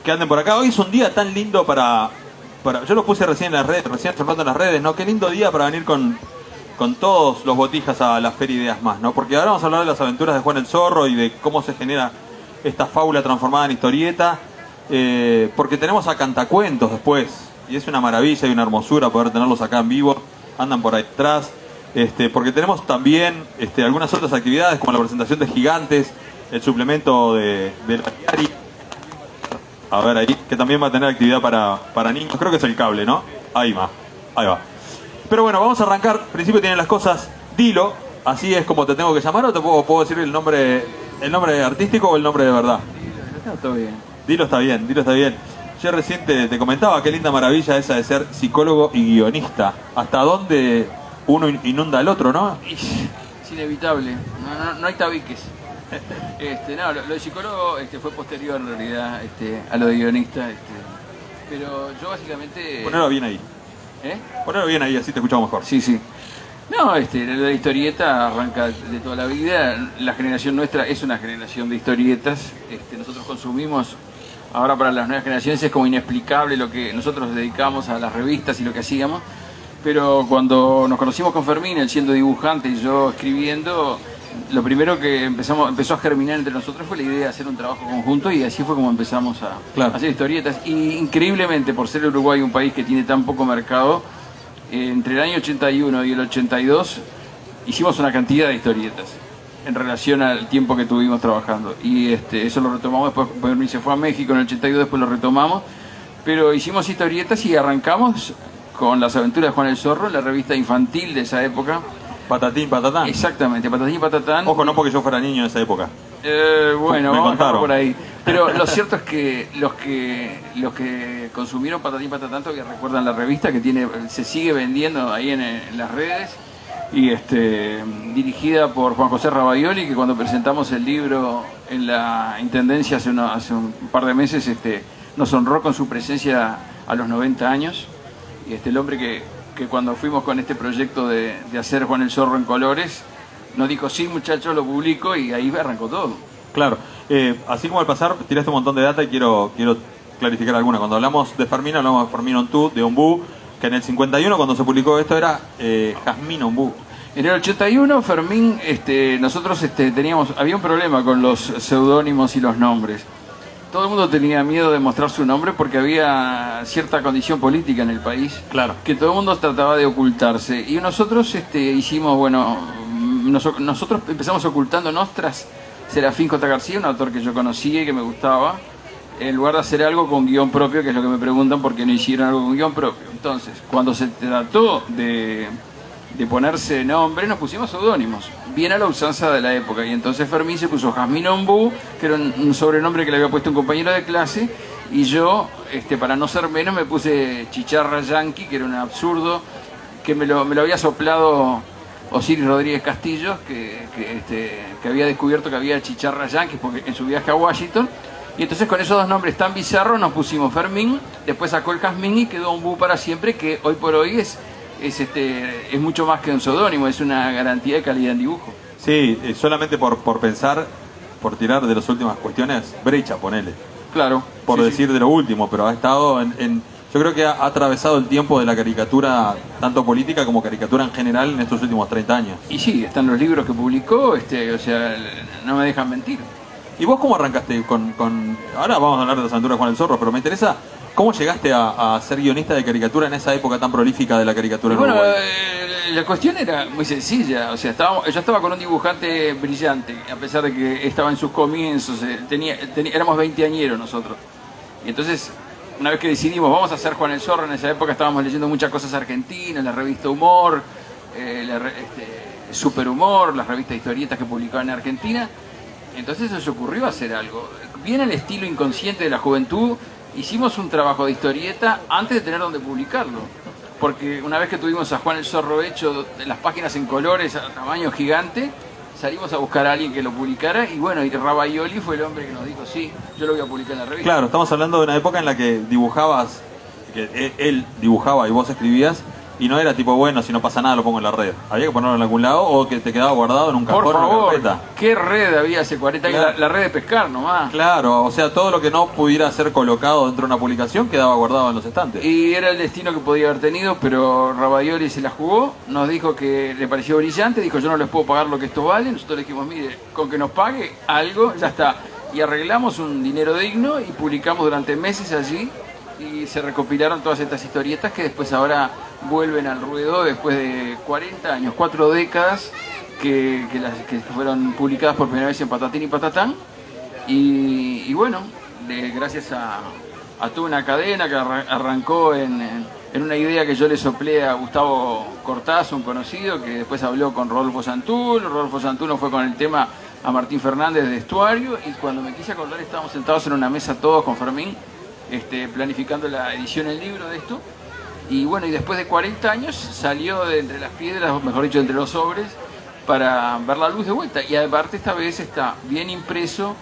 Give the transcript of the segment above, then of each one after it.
que anden por acá. Hoy es un día tan lindo yo lo puse recién en las redes, recién observando en las redes, ¿no? Qué lindo día para venir con todos los botijas a la Feria Ideas Más, ¿no? Porque ahora vamos a hablar de las aventuras de Juan el Zorro y de cómo se genera esta fábula transformada en historieta, porque tenemos a cantacuentos después, y es una maravilla y una hermosura poder tenerlos acá en vivo, andan por ahí atrás, porque tenemos también algunas otras actividades como la presentación de Gigantes, el suplemento de la diaria, a ver ahí, que también va a tener actividad para niños, creo que es el cable, ¿no? Ahí va. Pero bueno, vamos a arrancar. Al principio tienen las cosas. Dilo, así es como te tengo que llamar, o te puedo decir el nombre artístico o el nombre de verdad. Todo bien. Dilo está bien. Yo recién te comentaba qué linda maravilla esa de ser psicólogo y guionista. Hasta dónde uno inunda al otro, ¿no? Es inevitable. No hay tabiques. Lo de psicólogo fue posterior en realidad a lo de guionista. Pero yo básicamente... Ponelo bien ahí. Ponelo bien ahí, así te escuchamos mejor. Sí. No, la historieta arranca de toda la vida. La generación nuestra es una generación de historietas. Nosotros consumimos, ahora para las nuevas generaciones es como inexplicable lo que nosotros dedicamos a las revistas y lo que hacíamos. Pero cuando nos conocimos con Fermín, él siendo dibujante y yo escribiendo, lo primero que empezó a germinar entre nosotros fue la idea de hacer un trabajo conjunto, y así fue como empezamos a hacer historietas. Y increíblemente, por ser el Uruguay un país que tiene tan poco mercado, entre el año 81 y el 82 hicimos una cantidad de historietas en relación al tiempo que tuvimos trabajando. Y eso lo retomamos después. Fermín se fue a México en el 82, después lo retomamos. Pero hicimos historietas y arrancamos con Las Aventuras de Juan el Zorro, la revista infantil de esa época. Patatín, patatán. Exactamente, Patatín, patatán. Ojo, no porque yo fuera niño en esa época. Bueno, me vamos contaron por ahí. Pero lo cierto es que los que consumieron Patatín, patatán todavía recuerdan la revista, que se sigue vendiendo ahí en las redes, y dirigida por Juan José Rabaioli, que cuando presentamos el libro en la Intendencia hace un par de meses, nos honró con su presencia a los 90 años. Y el hombre que cuando fuimos con este proyecto de hacer Juan el Zorro en colores, nos dijo: sí, muchachos, lo publico, y ahí arrancó todo. Claro, así como al pasar tiraste un montón de data y quiero clarificar alguna. Cuando hablamos de Fermín, hablamos de Fermín Ontú, de Ombú, que en el 51, cuando se publicó esto, era Jazmín Ombú. En el 81, Fermín, nosotros había un problema con los seudónimos y los nombres. Todo el mundo tenía miedo de mostrar su nombre porque había cierta condición política en el país, claro, que todo el mundo trataba de ocultarse. Y nosotros nosotros empezamos ocultándonos tras Serafín J. García, un autor que yo conocía y que me gustaba, en lugar de hacer algo con guión propio, que es lo que me preguntan por qué no hicieron algo con guión propio. Entonces, cuando se trató de ponerse nombre, nos pusimos seudónimos, bien a la usanza de la época. Y entonces Fermín se puso Jazmín Ombú, que era un sobrenombre que le había puesto un compañero de clase, y yo, para no ser menos, me puse Chicharra Yankee, que era un absurdo, que me lo había soplado Osiris Rodríguez Castillo, que había descubierto que había Chicharra Yankee en su viaje a Washington. Y entonces con esos dos nombres tan bizarros nos pusimos Fermín, después sacó el Jazmín y quedó Ombú para siempre, que hoy por hoy es mucho más que un seudónimo, es una garantía de calidad en dibujo. Sí, solamente por pensar, por tirar de las últimas cuestiones, Brecha, ponele. Claro. Por decir de lo último, pero ha estado yo creo que ha atravesado el tiempo de la caricatura, tanto política como caricatura en general, en estos últimos 30 años. Y sí, están los libros que publicó, no me dejan mentir. ¿Y vos cómo arrancaste ahora vamos a hablar de Las Aventuras de Juan el Zorro, pero me interesa cómo llegaste a ser guionista de caricatura en esa época tan prolífica de la caricatura en Uruguay? La cuestión era muy sencilla. O sea, yo estaba con un dibujante brillante, a pesar de que estaba en sus comienzos. Éramos 20añeros nosotros. Y entonces, una vez que decidimos, vamos a hacer Juan el Zorro, en esa época estábamos leyendo muchas cosas argentinas, la revista Humor, Super Humor, las revistas historietas que publicaban en Argentina. Entonces se nos ocurrió hacer algo. Bien al estilo inconsciente de la juventud, hicimos un trabajo de historieta antes de tener donde publicarlo. Porque una vez que tuvimos a Juan el Zorro hecho, las páginas en colores a tamaño gigante, salimos a buscar a alguien que lo publicara, y bueno, y Rabaioli fue el hombre que nos dijo: sí, yo lo voy a publicar en la revista. Claro, estamos hablando de una época en la que dibujabas, que él dibujaba y vos escribías, Y no era tipo, bueno, si no pasa nada lo pongo en la red. Había que ponerlo en algún lado o que te quedaba guardado en un cajón Por o en una favor, carpeta. ¿qué red había hace 40 años? Claro. La red de pescar nomás. Claro, o sea, todo lo que no pudiera ser colocado dentro de una publicación quedaba guardado en los estantes. Y era el destino que podía haber tenido, pero Rabaioli se la jugó, nos dijo que le pareció brillante, dijo yo no les puedo pagar lo que esto vale, nosotros le dijimos, mire, con que nos pague algo, ya está. Y arreglamos un dinero digno y publicamos durante meses allí y se recopilaron todas estas historietas que después ahora vuelven al ruedo después de 40 años, 4 décadas que fueron publicadas por primera vez en Patatín y Patatán. Y bueno, gracias a toda una cadena que arrancó en una idea que yo le soplé a Gustavo Cortázar, un conocido, que después habló con Rodolfo Santún. Rodolfo Santún nos fue con el tema a Martín Fernández de Estuario, y cuando me quise acordar estábamos sentados en una mesa todos con Fermín, planificando la edición del libro de esto. Y bueno, y después de 40 años salió de entre las piedras, o mejor dicho, entre los sobres, para ver la luz de vuelta. Y aparte esta vez está bien impreso,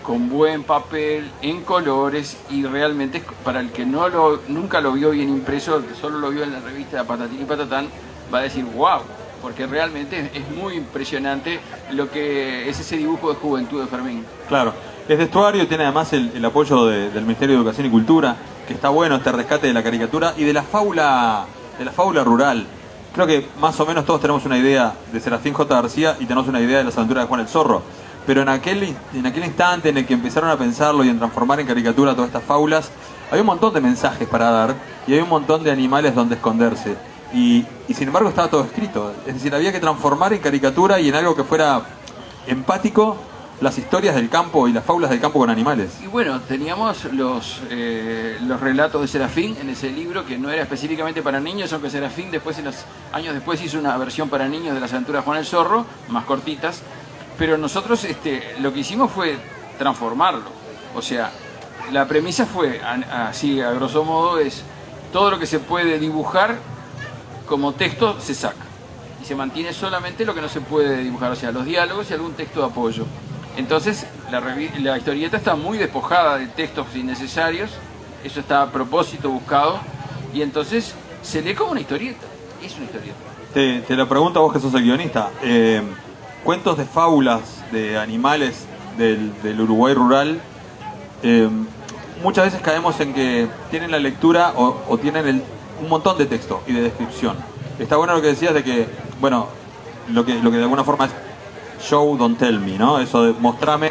con buen papel, en colores, y realmente para el que nunca lo vio bien impreso, el que solo lo vio en la revista de Patatín y Patatán, va a decir wow, porque realmente es muy impresionante lo que es ese dibujo de juventud de Fermín. Claro, es de Estuario, tiene además el apoyo del Ministerio de Educación y Cultura, que está bueno este rescate de la caricatura y de la fábula rural. Creo que más o menos todos tenemos una idea de Serafín J. García y tenemos una idea de las aventuras de Juan el Zorro. Pero en aquel instante en el que empezaron a pensarlo y en transformar en caricatura todas estas fábulas, había un montón de mensajes para dar y había un montón de animales donde esconderse. Y sin embargo estaba todo escrito. Es decir, había que transformar en caricatura y en algo que fuera empático las historias del campo y las fábulas del campo con animales. Y bueno, teníamos los relatos de Serafín en ese libro, que no era específicamente para niños, aunque Serafín después, años después, hizo una versión para niños de las aventuras de Juan el Zorro, más cortitas. Pero nosotros lo que hicimos fue transformarlo. O sea, la premisa fue, así a grosso modo, es todo lo que se puede dibujar como texto se saca. Y se mantiene solamente lo que no se puede dibujar, o sea, los diálogos y algún texto de apoyo. Entonces, la historieta está muy despojada de textos innecesarios, eso está a propósito buscado, y entonces se lee como una historieta, es una historieta. Te lo pregunto a vos que sos el guionista. Cuentos de fábulas de animales del Uruguay rural, muchas veces caemos en que tienen la lectura o tienen un montón de texto y de descripción. Está bueno lo que decías de que, bueno, lo que de alguna forma es show, don't tell me, ¿no? Eso de mostrame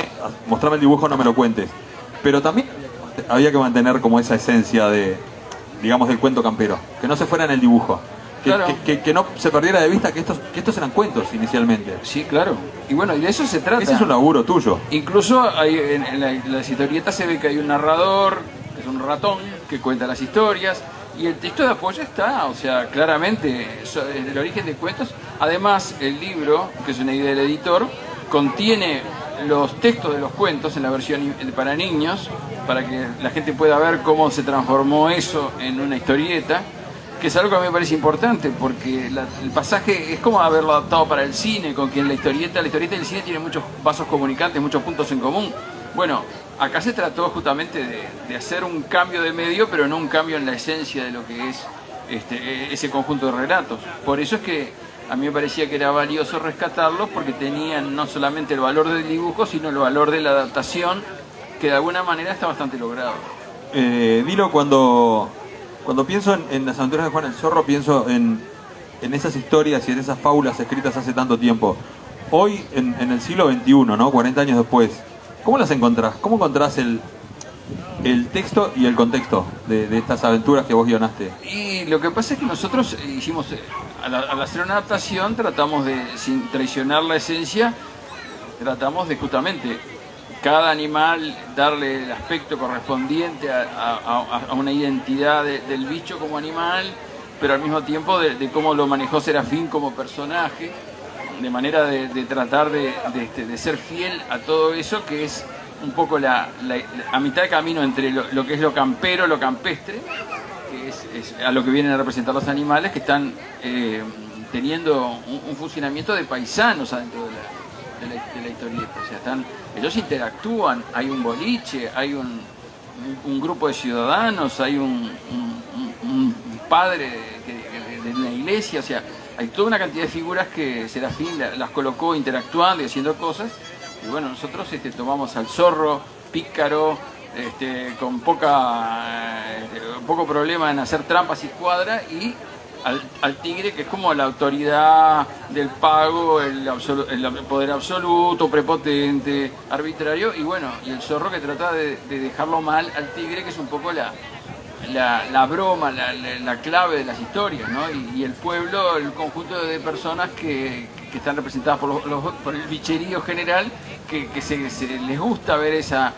el dibujo, no me lo cuentes. Pero también había que mantener como esa esencia digamos, del cuento campero, que no se fuera en el dibujo. Claro. Que no se perdiera de vista que estos eran cuentos inicialmente. Sí, claro. Y bueno, y de eso se trata. Ese es un laburo tuyo. Incluso en las historietas se ve que hay un narrador, que es un ratón, que cuenta las historias, y el texto de apoyo está, o sea, claramente, el origen de cuentos. Además, el libro, que es una idea del editor, contiene los textos de los cuentos en la versión para niños, para que la gente pueda ver cómo se transformó eso en una historieta, que es algo que a mí me parece importante, porque el pasaje es como haberlo adaptado para el cine, con quien la historieta y el cine tiene muchos vasos comunicantes, muchos puntos en común. Bueno, acá se trató justamente de hacer un cambio de medio, pero no un cambio en la esencia de lo que es ese conjunto de relatos. Por eso es que a mí me parecía que era valioso rescatarlos, porque tenían no solamente el valor del dibujo, sino el valor de la adaptación, que de alguna manera está bastante logrado. Dilo, cuando pienso en las aventuras de Juan el Zorro, pienso en esas historias y en esas fábulas escritas hace tanto tiempo. Hoy, en el siglo XXI, ¿no? 40 años después, ¿cómo las encontrás? ¿Cómo encontrás el texto y el contexto de estas aventuras que vos guionaste? Y lo que pasa es que nosotros hicimos, al hacer una adaptación, tratamos de, sin traicionar la esencia, tratamos de justamente cada animal darle el aspecto correspondiente a una identidad del bicho como animal, pero al mismo tiempo de cómo lo manejó Serafín como personaje, de manera de tratar de ser fiel a todo eso, que es un poco a mitad de camino entre lo que es lo campero, lo campestre, que es a lo que vienen a representar los animales, que están teniendo un funcionamiento de paisanos adentro de la historieta. O sea, ellos interactúan, hay un boliche, hay un grupo de ciudadanos, hay un padre de una iglesia, o sea, hay toda una cantidad de figuras que Serafín las colocó interactuando y haciendo cosas. Y bueno, nosotros tomamos al zorro, pícaro, con poco problema en hacer trampas y cuadra, y al tigre, que es como la autoridad del pago, el poder absoluto, prepotente, arbitrario, y bueno, y el zorro que trata de dejarlo mal al tigre, que es un poco la broma, la clave de las historias, ¿no? Y el pueblo, el conjunto de personas que están representadas por el bicherío general, que se les gusta ver esa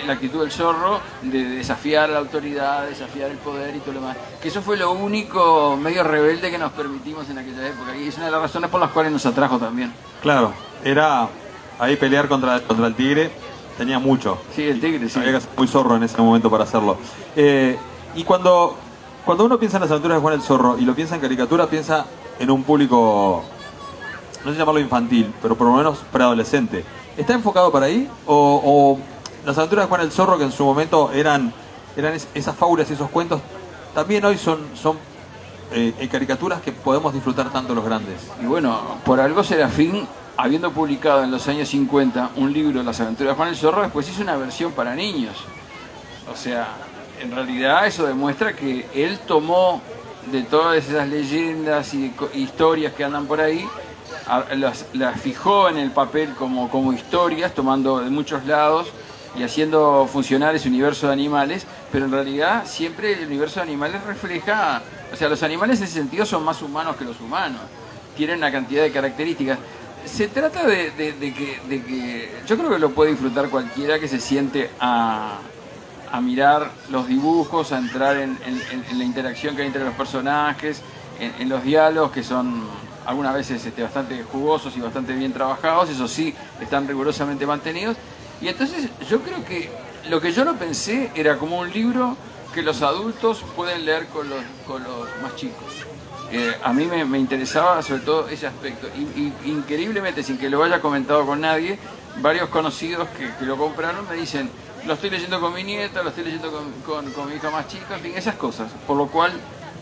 la actitud del zorro de desafiar a la autoridad, desafiar el poder y todo lo demás. Que eso fue lo único medio rebelde que nos permitimos en aquella época, y es una de las razones por las cuales nos atrajo también. Claro, era ahí pelear contra el tigre, tenía mucho. Sí, el tigre, sí. Había que ser muy zorro en ese momento para hacerlo. Y cuando uno piensa en las aventuras de Juan el Zorro y lo piensa en caricatura, piensa en un público, no sé llamarlo infantil, pero por lo menos preadolescente. ¿Está enfocado para ahí? ¿O las aventuras de Juan el Zorro, que en su momento eran esas fábulas y esos cuentos, también hoy son caricaturas que podemos disfrutar tanto los grandes? Y bueno, por algo Serafín, habiendo publicado en los años 50 un libro de las aventuras de Juan el Zorro, después hizo una versión para niños. O sea, en realidad eso demuestra que él tomó de todas esas leyendas y historias que andan por ahí, las fijó en el papel como historias, tomando de muchos lados y haciendo funcionar ese universo de animales, pero en realidad siempre el universo de animales refleja, o sea, los animales en ese sentido son más humanos que los humanos, tienen una cantidad de características. Se trata de que yo creo que lo puede disfrutar cualquiera que se siente a mirar los dibujos, a entrar en la interacción que hay entre los personajes, en los diálogos, que son algunas veces bastante jugosos y bastante bien trabajados, eso sí, están rigurosamente mantenidos. Y entonces yo creo que lo que yo no pensé era como un libro que los adultos pueden leer con los más chicos. A mí me interesaba sobre todo ese aspecto. Y increíblemente, sin que lo haya comentado con nadie, varios conocidos que lo compraron me dicen: lo estoy leyendo con mi nieta, lo estoy leyendo con mi hija más chica, en fin, esas cosas. Por lo cual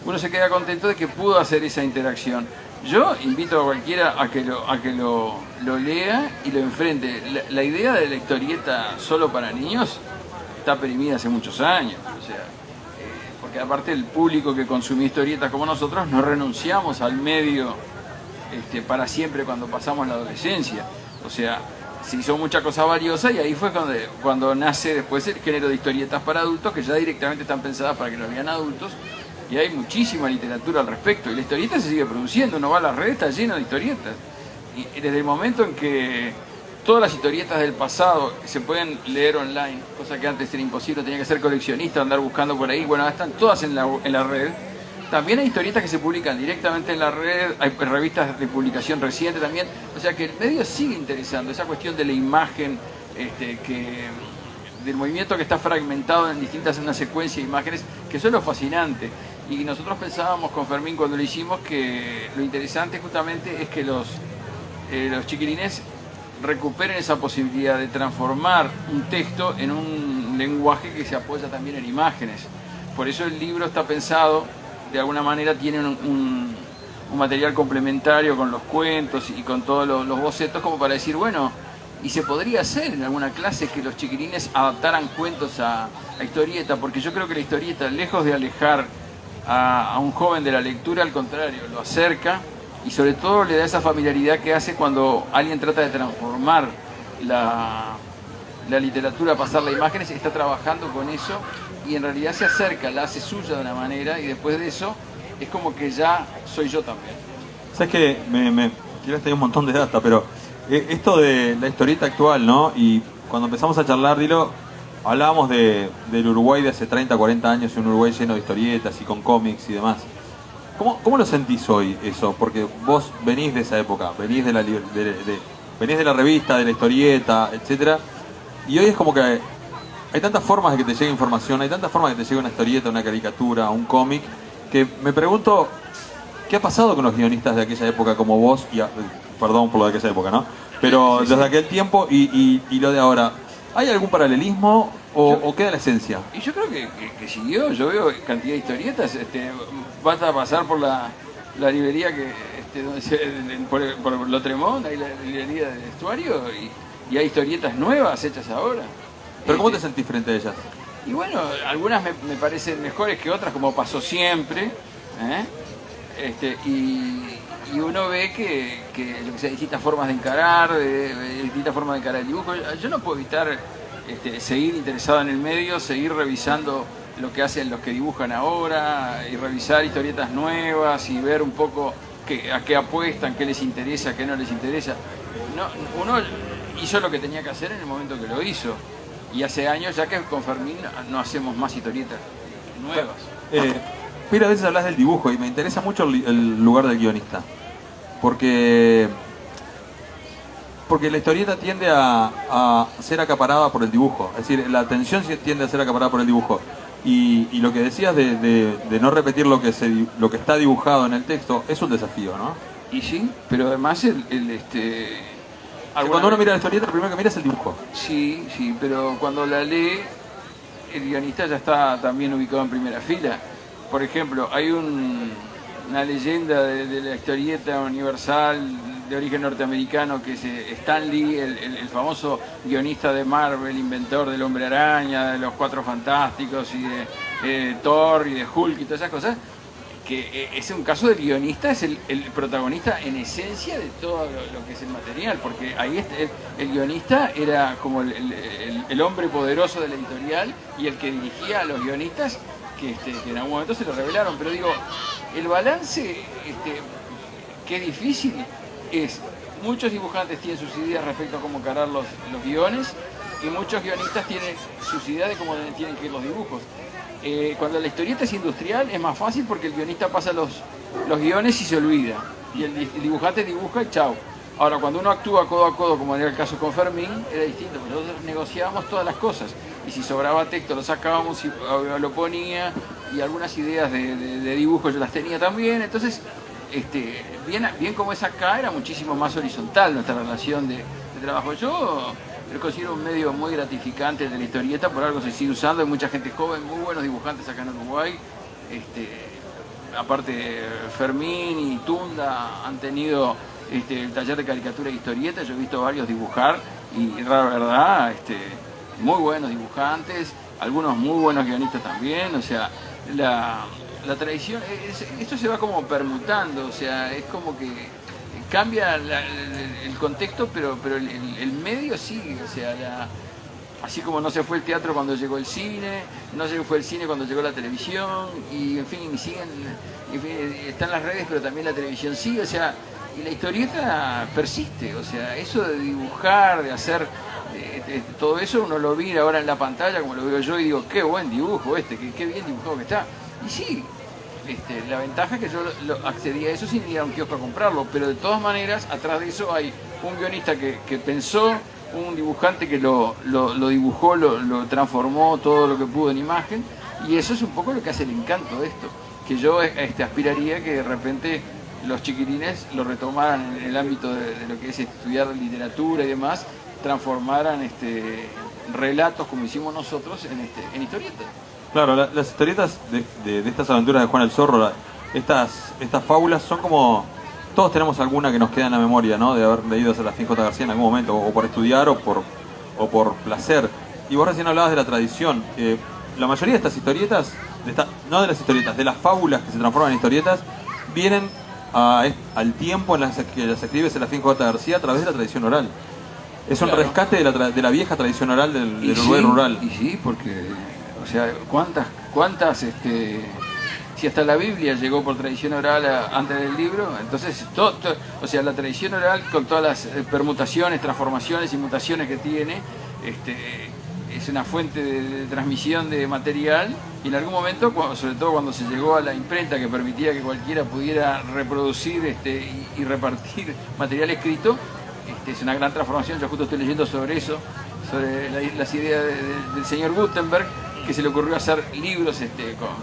uno se queda contento de que pudo hacer esa interacción. Yo invito a cualquiera a que lo lea y lo enfrente. La idea de la historieta solo para niños está perimida hace muchos años. O sea, porque aparte el público que consume historietas como nosotros no renunciamos al medio para siempre cuando pasamos la adolescencia. O sea, se hizo mucha cosa valiosa y ahí fue cuando nace después el género de historietas para adultos, que ya directamente están pensadas para que lo vean adultos. Y hay muchísima literatura al respecto. Y la historieta se sigue produciendo. Uno va a las redes, está lleno de historietas. Y desde el momento en que todas las historietas del pasado se pueden leer online, cosa que antes era imposible, tenía que ser coleccionista, andar buscando por ahí. Bueno, están todas en la red. También hay historietas que se publican directamente en la red. Hay revistas de publicación reciente también. O sea que el medio sigue interesando. Esa cuestión de la imagen, del movimiento que está fragmentado en una secuencia de imágenes, que eso es lo fascinante. Y nosotros pensábamos con Fermín cuando lo hicimos que lo interesante justamente es que los chiquilines recuperen esa posibilidad de transformar un texto en un lenguaje que se apoya también en imágenes. Por eso el libro está pensado, de alguna manera tiene un material complementario con los cuentos y con todos los bocetos, como para decir, bueno, y se podría hacer en alguna clase que los chiquilines adaptaran cuentos a historieta, porque yo creo que la historieta, lejos de alejar a un joven de la lectura, al contrario, lo acerca y sobre todo le da esa familiaridad que hace cuando alguien trata de transformar la literatura, pasarla a imágenes, está trabajando con eso y en realidad se acerca, la hace suya de una manera y después de eso es como que ya soy yo también. ¿Sabes qué? Quieres tener un montón de data, pero esto de la historieta actual, ¿no? Y cuando empezamos a charlar, Dilo, hablábamos del Uruguay de hace 30, 40 años, un Uruguay lleno de historietas y con cómics y demás. ¿Cómo lo sentís hoy eso? Porque vos venís de esa época, venís de la revista, de la historieta, etcétera, y hoy es como que hay tantas formas de que te llegue información, hay tantas formas de que te llegue una historieta, una caricatura, un cómic, que me pregunto, ¿qué ha pasado con los guionistas de aquella época como vos? Perdón por lo de aquella época, ¿no? Pero sí. Desde aquel tiempo y lo de ahora, ¿hay algún paralelismo o queda la esencia? Y yo creo que siguió. Yo veo cantidad de historietas. Basta pasar por la librería que donde por Lotremont, hay la librería de vestuario y hay historietas nuevas hechas ahora. ¿Pero cómo te sentís frente a ellas? Y bueno, algunas me parecen mejores que otras, como pasó siempre, ¿eh? Y uno ve que yo que sé, distintas formas de encarar, distintas formas de encarar el dibujo. Yo no puedo evitar seguir interesado en el medio, seguir revisando lo que hacen los que dibujan ahora, y revisar historietas nuevas y ver un poco a qué apuestan, qué les interesa, qué no les interesa. No, uno hizo lo que tenía que hacer en el momento que lo hizo. Y hace años ya que con Fermín no hacemos más historietas nuevas. Pero a veces hablas del dibujo y me interesa mucho el lugar del guionista. Porque la historieta tiende a ser acaparada por el dibujo. Es decir, la atención tiende a ser acaparada por el dibujo. Y lo que decías de no repetir lo que está dibujado en el texto es un desafío, ¿no? Y sí, pero además cuando uno mira la historieta, lo primero que mira es el dibujo. Sí, pero cuando la lee, el guionista ya está también ubicado en primera fila. Por ejemplo, hay una leyenda de la historieta universal de origen norteamericano que es Stan Lee, el famoso guionista de Marvel, inventor del Hombre Araña, de los Cuatro Fantásticos y de Thor y de Hulk y todas esas cosas, que es un caso del guionista, es el protagonista en esencia de todo lo que es el material, porque ahí el guionista era como el hombre poderoso de la editorial y el que dirigía a los guionistas que en algún momento se lo revelaron. Pero digo, el balance que es difícil es, muchos dibujantes tienen sus ideas respecto a cómo encarar los guiones y muchos guionistas tienen sus ideas de cómo tienen que ir los dibujos. Cuando la historieta es industrial es más fácil porque el guionista pasa los guiones y se olvida. Y el dibujante dibuja y chao. Ahora, cuando uno actúa codo a codo, como era el caso con Fermín, era distinto. Nosotros negociábamos todas las cosas. Y si sobraba texto lo sacábamos y lo ponía. Y algunas ideas de dibujo yo las tenía también. Entonces, bien como es acá, era muchísimo más horizontal nuestra relación de trabajo. Yo considero un medio muy gratificante de la historieta, por algo se sigue usando, hay mucha gente joven, muy buenos dibujantes acá en Uruguay. Aparte Fermín y Tunda han tenido el taller de caricatura e historieta, yo he visto varios dibujar y la verdad, muy buenos dibujantes, algunos muy buenos guionistas también, o sea, la tradición, esto se va como permutando, o sea, es como que cambia el contexto, pero el medio sigue, o sea, así como no se fue el teatro cuando llegó el cine, no se fue el cine cuando llegó la televisión, y en fin, están las redes, pero también la televisión sigue, o sea, y la historieta persiste, o sea, eso de dibujar, de hacer todo eso, uno lo mira ahora en la pantalla, como lo veo yo, y digo, qué buen dibujo qué bien dibujado que está, y sí. La ventaja es que yo accedí a eso sin ir a un kiosco a comprarlo, pero de todas maneras, atrás de eso hay un guionista que pensó, un dibujante que lo dibujó, lo transformó todo lo que pudo en imagen, y eso es un poco lo que hace el encanto de esto, que yo aspiraría que de repente los chiquilines lo retomaran en el ámbito de lo que es estudiar literatura y demás, transformaran relatos como hicimos nosotros en historietas. Claro, las historietas de estas aventuras de Juan el Zorro, estas fábulas son como... Todos tenemos alguna que nos queda en la memoria, ¿no? De haber leído a Serafín J. García en algún momento, o por estudiar o por placer. Y vos recién hablabas de la tradición. La mayoría de estas historietas, no de las historietas, de las fábulas que se transforman en historietas, vienen al tiempo en las que las escribe Serafín J. García a través de la tradición oral. Es un rescate de la vieja tradición oral del Uruguay rural. Y sí, porque... O sea, ¿cuántas si hasta la Biblia llegó por tradición oral antes del libro? Entonces, o sea, la tradición oral con todas las permutaciones, transformaciones y mutaciones que tiene, es una fuente de transmisión de material, y en algún momento, sobre todo cuando se llegó a la imprenta que permitía que cualquiera pudiera reproducir y repartir material escrito, es una gran transformación. Yo justo estoy leyendo sobre eso, sobre las ideas del señor Gutenberg, que se le ocurrió hacer libros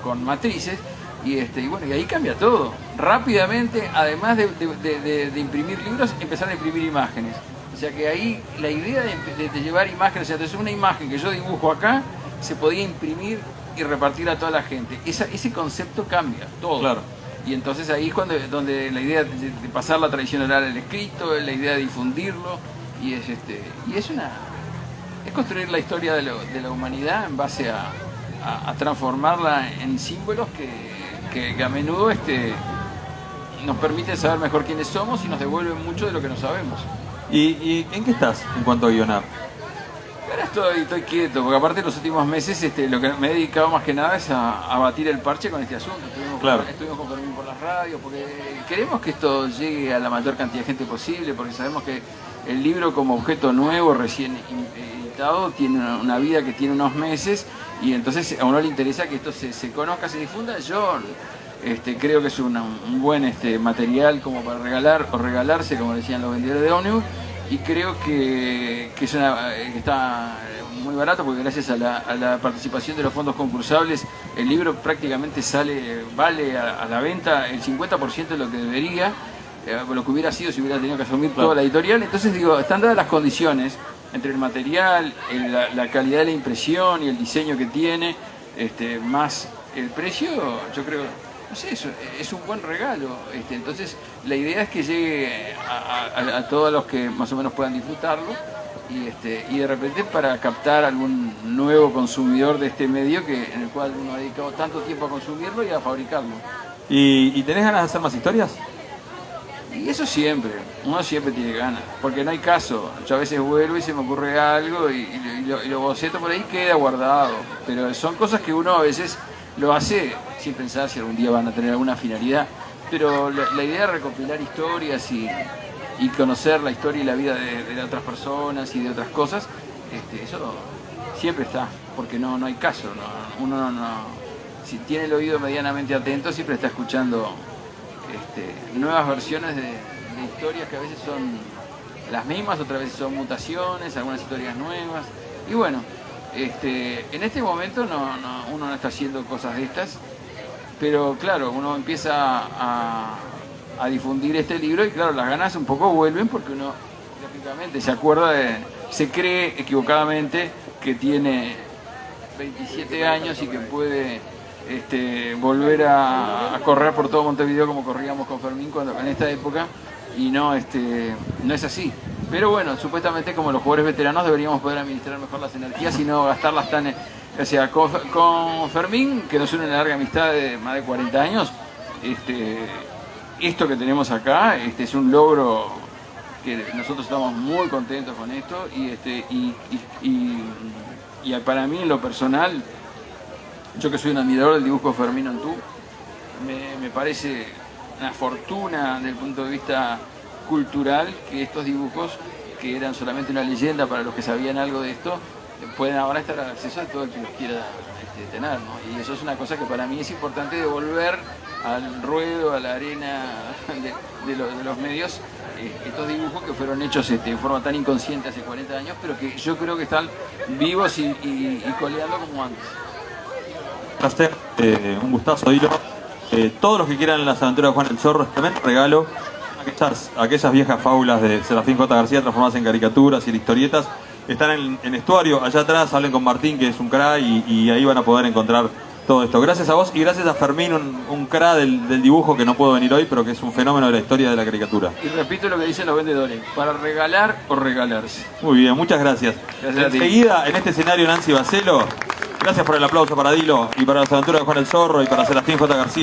con matrices, y bueno, y ahí cambia todo. Rápidamente, además de imprimir libros, empezaron a imprimir imágenes. O sea que ahí la idea de llevar imágenes, o sea, entonces una imagen que yo dibujo acá, se podía imprimir y repartir a toda la gente. Ese concepto cambia todo. Claro. Y entonces ahí es donde la idea de pasar la tradición oral al escrito, la idea de difundirlo, y es construir la historia de la humanidad en base a transformarla en símbolos que a menudo nos permiten saber mejor quiénes somos y nos devuelven mucho de lo que no sabemos. ¿Y en qué estás en cuanto a guionar? Ahora estoy quieto, porque aparte de los últimos meses lo que me he dedicado más que nada es a batir el parche con este asunto. Estuvimos con Fermín por las radios, porque queremos que esto llegue a la mayor cantidad de gente posible, porque sabemos que el libro como objeto nuevo, recién editado, tiene una vida que tiene unos meses, y entonces a uno le interesa que esto se conozca, se difunda. Yo creo que es un buen material como para regalar o regalarse, como decían los vendedores de ómnibus, y creo que está muy barato, porque gracias a la participación de los fondos concursables el libro prácticamente vale a la venta el 50% de lo que debería, lo que hubiera sido si hubiera tenido que asumir toda la editorial. Entonces digo, están dadas las condiciones entre el material, la calidad de la impresión y el diseño que tiene, más el precio. Yo creo, no sé, es un buen regalo. Entonces la idea es que llegue a todos los que más o menos puedan disfrutarlo, y de repente para captar algún nuevo consumidor de este medio en el cual uno ha dedicado tanto tiempo a consumirlo y a fabricarlo. ¿Y tenés ganas de hacer más historias? Y eso siempre, uno siempre tiene ganas, porque no hay caso. Yo a veces vuelvo y se me ocurre algo y lo boceto por ahí, queda guardado, pero son cosas que uno a veces lo hace sin pensar si algún día van a tener alguna finalidad. Pero la idea de recopilar historias y conocer la historia y la vida de otras personas y de otras cosas, eso siempre está, porque no hay caso. Uno si tiene el oído medianamente atento, siempre está escuchando nuevas versiones de historias que a veces son las mismas, otras veces son mutaciones, algunas historias nuevas. Y bueno, en este momento uno no está haciendo cosas de estas, pero claro, uno empieza a difundir este libro y claro, las ganas un poco vuelven, porque uno lógicamente se cree equivocadamente que tiene 27 años y que puede volver a correr por todo Montevideo como corríamos con Fermín en esta época, y no es así. Pero bueno, supuestamente como los jugadores veteranos deberíamos poder administrar mejor las energías y no gastarlas tan... O sea, con Fermín, que nos une una larga amistad de más de 40 años, esto que tenemos acá es un logro que nosotros estamos muy contentos con esto, y para mí en lo personal, yo que soy un admirador del dibujo de Fermín Antú, me parece una fortuna desde el punto de vista cultural que estos dibujos, que eran solamente una leyenda para los que sabían algo de esto, pueden ahora estar al acceso de todo el que los quiera tener, ¿no? Y eso es una cosa que para mí es importante, devolver al ruedo, a la arena de los medios, estos dibujos que fueron hechos en forma tan inconsciente hace 40 años, pero que yo creo que están vivos y coleando como antes. Placer, un gustazo, Dilo. Todos los que quieran las aventuras de Juan el Zorro, tremendo regalo. Aquellas viejas fábulas de Serafín J. García transformadas en caricaturas y en historietas están en Estuario. Allá atrás hablen con Martín, que es un cra, y ahí van a poder encontrar todo esto. Gracias a vos y gracias a Fermín, un cra del dibujo, que no pudo venir hoy, pero que es un fenómeno de la historia de la caricatura. Y repito lo que dicen los vendedores: para regalar o regalarse. Muy bien, muchas gracias. Enseguida, en este escenario, Nancy Bacelo. Gracias por el aplauso para Dilo y para las aventuras de Juan el Zorro y para Serafín J. García.